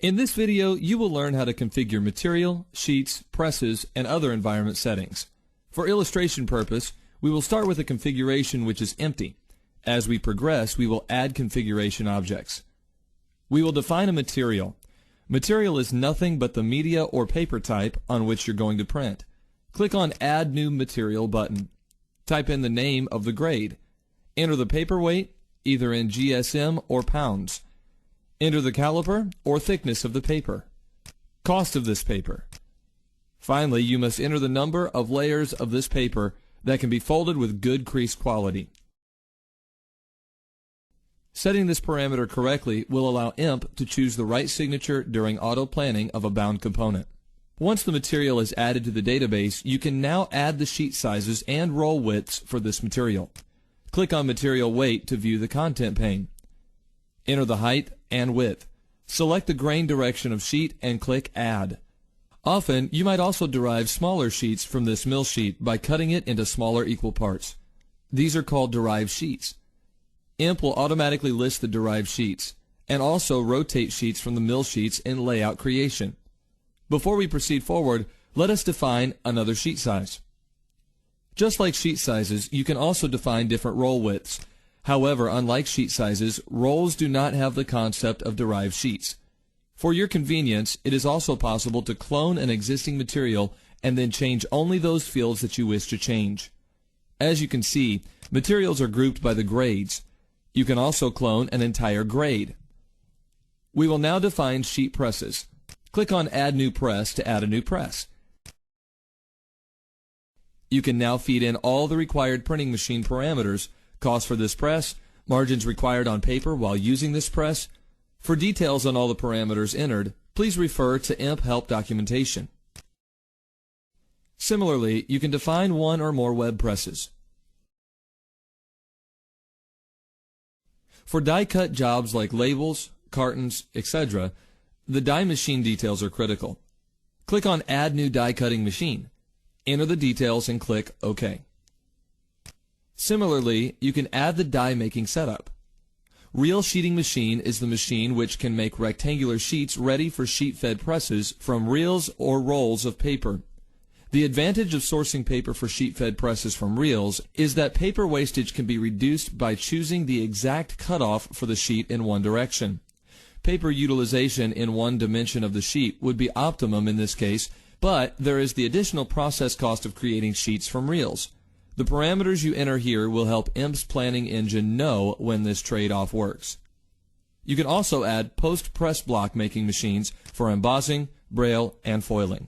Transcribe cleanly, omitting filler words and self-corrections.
In this video, you will learn how to configure material, sheets, presses, and other environment settings. For illustration purpose, we will start with a configuration which is empty. As we progress, we will add configuration objects. We will define a material. Material is nothing but the media or paper type on which you're going to print. Click on Add New Material button. Type in the name of the grade. Enter the paper weight, either in GSM or pounds. Enter the caliper or thickness of the paper. Cost of this paper. Finally, you must enter the number of layers of this paper that can be folded with good crease quality. Setting this parameter correctly will allow IMP to choose the right signature during auto-planning of a bound component. Once the material is added to the database, you can now add the sheet sizes and roll widths for this material. Click on Material Weight to view the content pane. Enter the height and width. Select the grain direction of sheet and click Add. Often, you might also derive smaller sheets from this mill sheet by cutting it into smaller equal parts. These are called derived sheets. IMP will automatically list the derived sheets and also rotate sheets from the mill sheets in Layout Creation. Before we proceed forward, let us define another sheet size. Just like sheet sizes, you can also define different roll widths. However, unlike sheet sizes, rolls do not have the concept of derived sheets. For your convenience, it is also possible to clone an existing material and then change only those fields that you wish to change. As you can see, materials are grouped by the grades. You can also clone an entire grade. We will now define sheet presses. Click on Add New Press to add a new press. You can now feed in all the required printing machine parameters, cost for this press, margins required on paper while using this press. For details on all the parameters entered, please refer to IMP Help documentation. Similarly, you can define one or more web presses. For die-cut jobs like labels, cartons, etc., the die machine details are critical. Click on Add New Die Cutting Machine. Enter the details and click OK. Similarly, you can add the die making setup. Reel Sheeting Machine is the machine which can make rectangular sheets ready for sheet-fed presses from reels or rolls of paper. The advantage of sourcing paper for sheet-fed presses from reels is that paper wastage can be reduced by choosing the exact cutoff for the sheet in one direction. Paper utilization in one dimension of the sheet would be optimum in this case, but there is the additional process cost of creating sheets from reels. The parameters you enter here will help IMP's planning engine know when this trade-off works. You can also add post-press block making machines for embossing, braille, and foiling.